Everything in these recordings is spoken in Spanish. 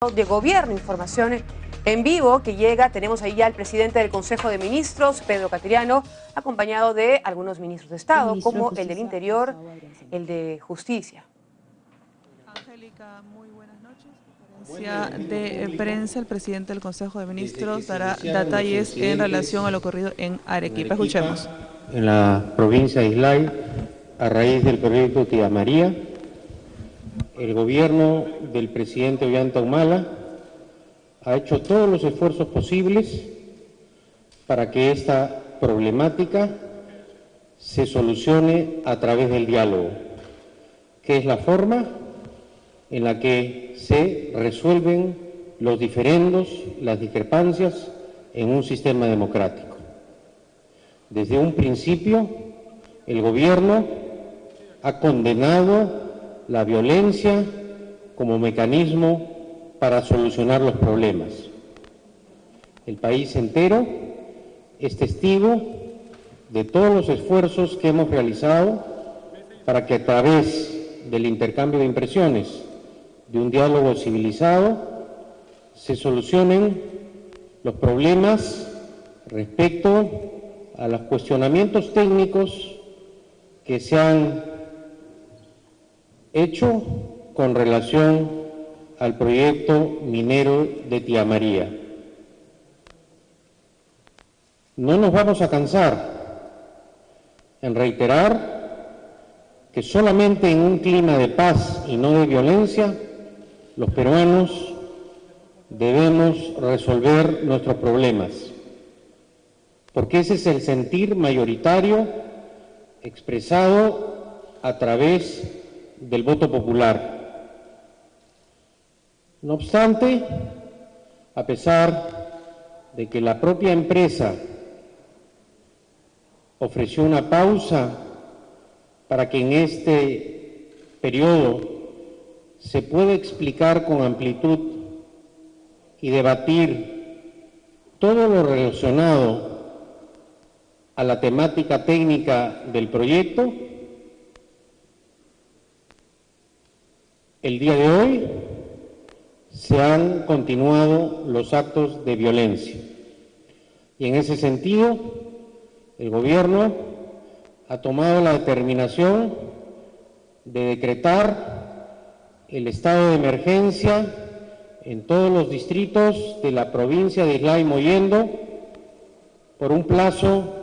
de Gobierno, información en vivo que llega. Tenemos ahí ya al presidente del Consejo de Ministros, Pedro Cateriano, acompañado de algunos ministros de Estado, como el del Interior, el de Justicia. Angélica, muy buenas noches. En conferencia de prensa, el presidente del Consejo de Ministros dará detalles en relación a lo ocurrido en Arequipa. Escuchemos. En la provincia de Islay, a raíz del proyecto Tía María, el gobierno del presidente Ollanta Humala ha hecho todos los esfuerzos posibles para que esta problemática se solucione a través del diálogo, que es la forma en la que se resuelven los diferendos, las discrepancias en un sistema democrático. Desde un principio, el gobierno ha condenado la violencia como mecanismo para solucionar los problemas. El país entero es testigo de todos los esfuerzos que hemos realizado para que a través del intercambio de impresiones, de un diálogo civilizado, se solucionen los problemas respecto a los cuestionamientos técnicos que se han hecho con relación al proyecto minero de Tía María. No nos vamos a cansar en reiterar que solamente en un clima de paz y no de violencia, los peruanos debemos resolver nuestros problemas, porque ese es el sentir mayoritario expresado a través del voto popular. No obstante, a pesar de que la propia empresa ofreció una pausa para que en este periodo se pueda explicar con amplitud y debatir todo lo relacionado a la temática técnica del proyecto, el día de hoy se han continuado los actos de violencia. Y en ese sentido, el gobierno ha tomado la determinación de decretar el estado de emergencia en todos los distritos de la provincia de Islay Mollendo por un plazo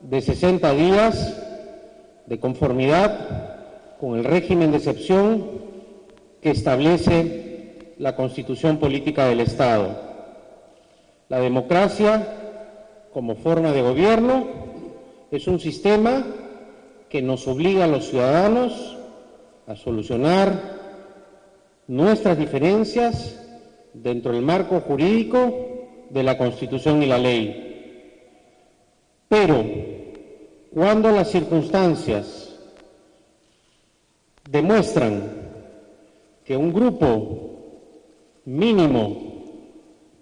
de 60 días de conformidad con el régimen de excepción que establece la Constitución Política del Estado. La democracia, como forma de gobierno, es un sistema que nos obliga a los ciudadanos a solucionar nuestras diferencias dentro del marco jurídico de la Constitución y la ley. Pero cuando las circunstancias demuestran que un grupo mínimo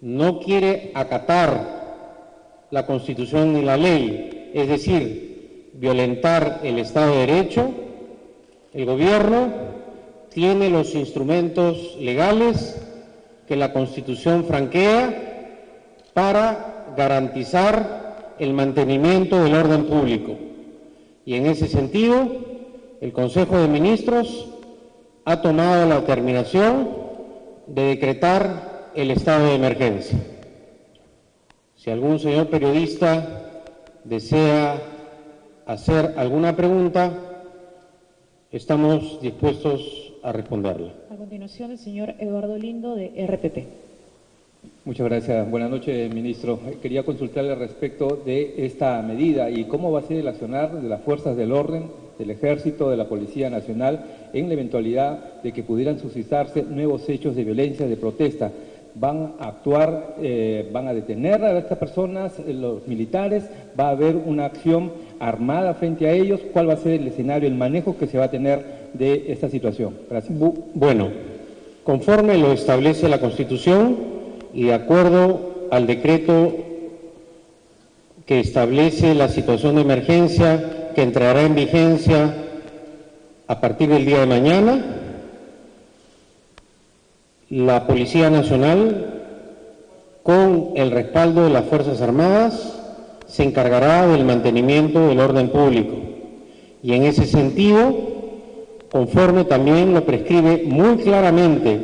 no quiere acatar la Constitución ni la ley, es decir, violentar el Estado de Derecho, el gobierno tiene los instrumentos legales que la Constitución franquea para garantizar el mantenimiento del orden público. Y en ese sentido, el Consejo de Ministros ha tomado la determinación de decretar el estado de emergencia. Si algún señor periodista desea hacer alguna pregunta, estamos dispuestos a responderla. A continuación, el señor Eduardo Lindo, de RPP. Muchas gracias. Buenas noches, ministro. Quería consultarle respecto de esta medida y cómo va a ser el accionar de las fuerzas del orden, del Ejército, de la Policía Nacional, en la eventualidad de que pudieran suscitarse nuevos hechos de violencia, de protesta. ¿Van a actuar, van a detener a estas personas, los militares? ¿Va a haber una acción armada frente a ellos? ¿Cuál va a ser el escenario, el manejo que se va a tener de esta situación? Gracias. Bueno, conforme lo establece la Constitución y de acuerdo al decreto que establece la situación de emergencia que entrará en vigencia a partir del día de mañana, La Policía Nacional, con el respaldo de las Fuerzas Armadas, se encargará del mantenimiento del orden público. Y en ese sentido, conforme también lo prescribe muy claramente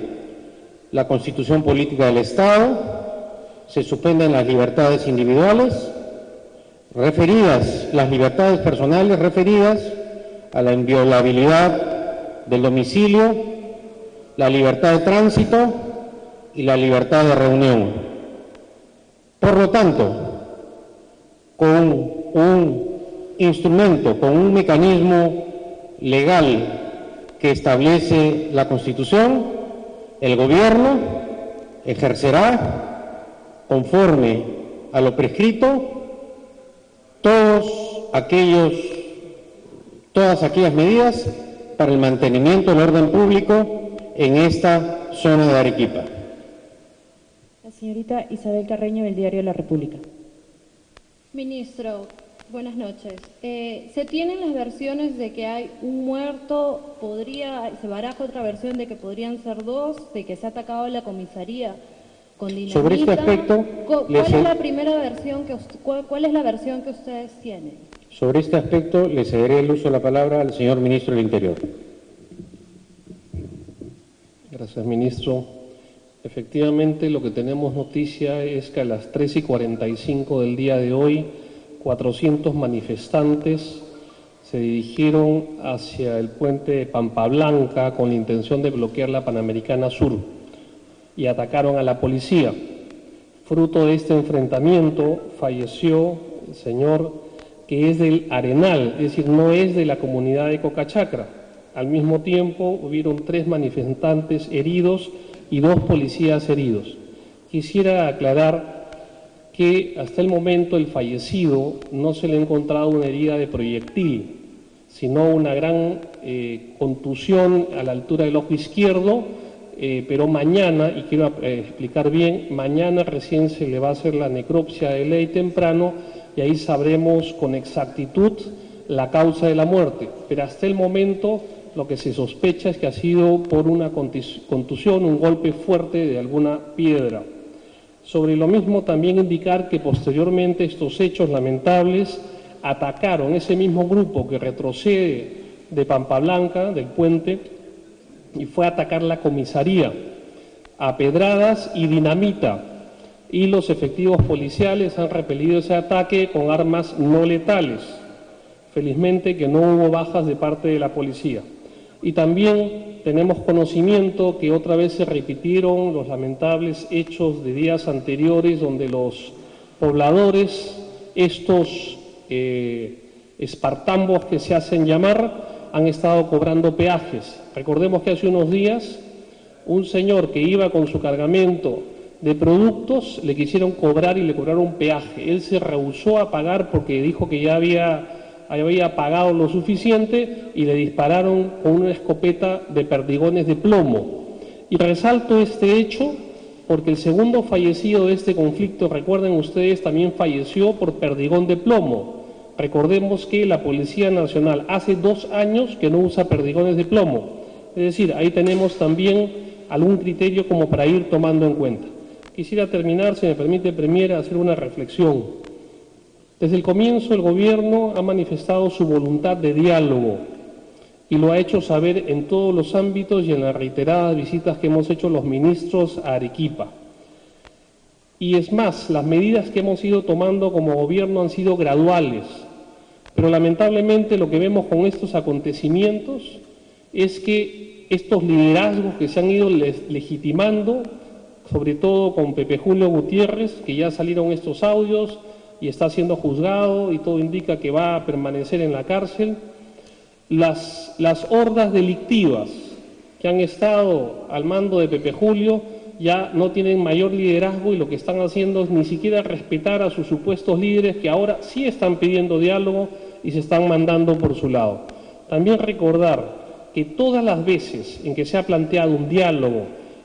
la Constitución Política del Estado, se suspenden las libertades individuales referidas, las libertades personales referidas a la inviolabilidad del domicilio, la libertad de tránsito y la libertad de reunión. Por lo tanto, con un instrumento, con un mecanismo legal que establece la Constitución, el Gobierno ejercerá, conforme a lo prescrito, todas aquellas medidas para el mantenimiento del orden público en esta zona de Arequipa. La señorita Isabel Carreño, del Diario La República. Ministro, buenas noches. Se tienen las versiones de que hay un muerto, se baraja otra versión de que podrían ser dos, de que se ha atacado la comisaría con dinamita. Sobre este aspecto, ¿Cuál es la versión que ustedes tienen? Sobre este aspecto le cederé el uso de la palabra al señor Ministro del Interior. Gracias, Ministro. Efectivamente, lo que tenemos noticia es que a las 3:45 del día de hoy, 400 manifestantes se dirigieron hacia el puente de Pampa Blanca con la intención de bloquear la Panamericana Sur y atacaron a la policía. Fruto de este enfrentamiento falleció el señor que es del Arenal, es decir, no es de la comunidad de Cocachacra. Al mismo tiempo hubieron 3 manifestantes heridos y 2 policías heridos. Quisiera aclarar que hasta el momento el fallecido no se le ha encontrado una herida de proyectil, sino una gran contusión a la altura del ojo izquierdo, pero mañana, y quiero explicar bien, mañana recién se le va a hacer la necropsia de ley temprano y ahí sabremos con exactitud la causa de la muerte. Pero hasta el momento lo que se sospecha es que ha sido por una contusión, un golpe fuerte de alguna piedra. Sobre lo mismo también indicar que posteriormente estos hechos lamentables atacaron ese mismo grupo que retrocede de Pampa Blanca, del puente, y fue a atacar la comisaría a pedradas y dinamita, y los efectivos policiales han repelido ese ataque con armas no letales. Felizmente que no hubo bajas de parte de la policía. Y también tenemos conocimiento que otra vez se repitieron los lamentables hechos de días anteriores donde los pobladores, estos espartambos que se hacen llamar, han estado cobrando peajes. Recordemos que hace unos días un señor que iba con su cargamento de productos le quisieron cobrar y le cobraron peaje. Él se rehusó a pagar porque dijo que ya había pagado lo suficiente y le dispararon con una escopeta de perdigones de plomo. Y resalto este hecho porque el segundo fallecido de este conflicto, recuerden ustedes, también falleció por perdigón de plomo. Recordemos que la Policía Nacional hace 2 años que no usa perdigones de plomo. Es decir, ahí tenemos también algún criterio como para ir tomando en cuenta. Quisiera terminar, si me permite, Premier, hacer una reflexión. Desde el comienzo el Gobierno ha manifestado su voluntad de diálogo y lo ha hecho saber en todos los ámbitos y en las reiteradas visitas que hemos hecho los ministros a Arequipa. Y es más, las medidas que hemos ido tomando como Gobierno han sido graduales, pero lamentablemente lo que vemos con estos acontecimientos es que estos liderazgos que se han ido legitimando, sobre todo con Pepe Julio Gutiérrez, que ya salieron estos audios y está siendo juzgado y todo indica que va a permanecer en la cárcel, las hordas delictivas que han estado al mando de Pepe Julio ya no tienen mayor liderazgo y lo que están haciendo es ni siquiera respetar a sus supuestos líderes que ahora sí están pidiendo diálogo y se están mandando por su lado. También recordar que todas las veces en que se ha planteado un diálogo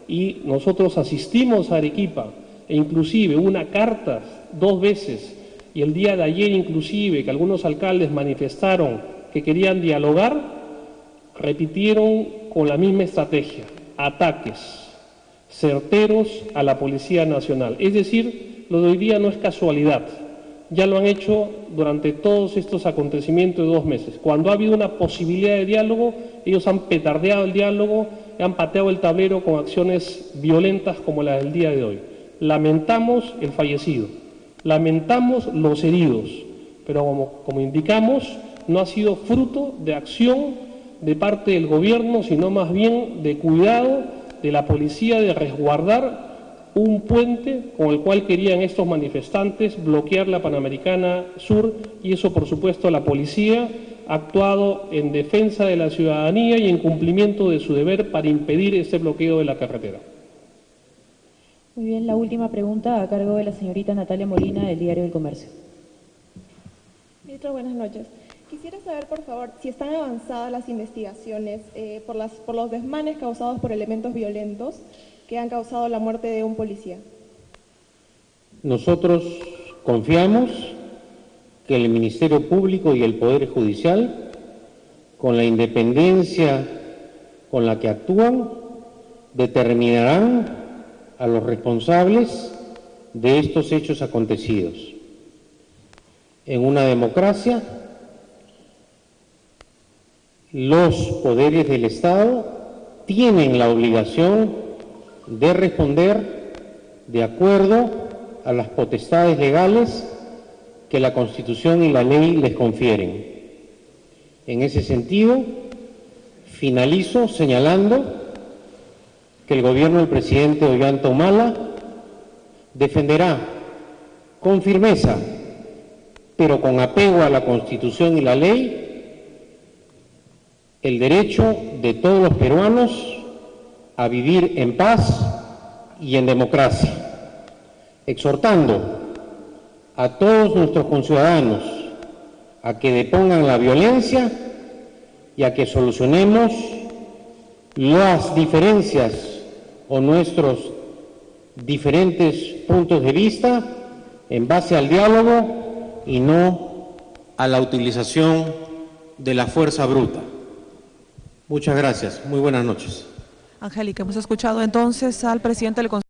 y nosotros asistimos a Arequipa, e inclusive una carta 2 veces, y el día de ayer inclusive que algunos alcaldes manifestaron que querían dialogar, repitieron con la misma estrategia, ataques. certeros a la Policía Nacional. Es decir, lo de hoy día no es casualidad. Ya lo han hecho durante todos estos acontecimientos de 2 meses. Cuando ha habido una posibilidad de diálogo, ellos han petardeado el diálogo, han pateado el tablero con acciones violentas como la del día de hoy. Lamentamos el fallecido, lamentamos los heridos, pero como indicamos, no ha sido fruto de acción de parte del gobierno, sino más bien de cuidado de la policía de resguardar un puente con el cual querían estos manifestantes bloquear la Panamericana Sur, y eso, por supuesto, la policía ha actuado en defensa de la ciudadanía y en cumplimiento de su deber para impedir este bloqueo de la carretera. Muy bien, la última pregunta a cargo de la señorita Natalia Molina, del Diario del Comercio. Ministro, buenas noches. Quisiera saber, por favor, si están avanzadas las investigaciones por los desmanes causados por elementos violentos que han causado la muerte de un policía. Nosotros confiamos que el Ministerio Público y el Poder Judicial, con la independencia con la que actúan, determinarán a los responsables de estos hechos acontecidos. En una democracia, los poderes del Estado tienen la obligación de responder de acuerdo a las potestades legales que la Constitución y la ley les confieren. En ese sentido, finalizo señalando que el gobierno del presidente Ollanta Humala defenderá con firmeza, pero con apego a la Constitución y la ley, el derecho de todos los peruanos a vivir en paz y en democracia, exhortando a todos nuestros conciudadanos a que depongan la violencia y a que solucionemos las diferencias o nuestros diferentes puntos de vista en base al diálogo y no a la utilización de la fuerza bruta. Muchas gracias. Muy buenas noches. Angélica, hemos escuchado entonces al presidente del Consejo.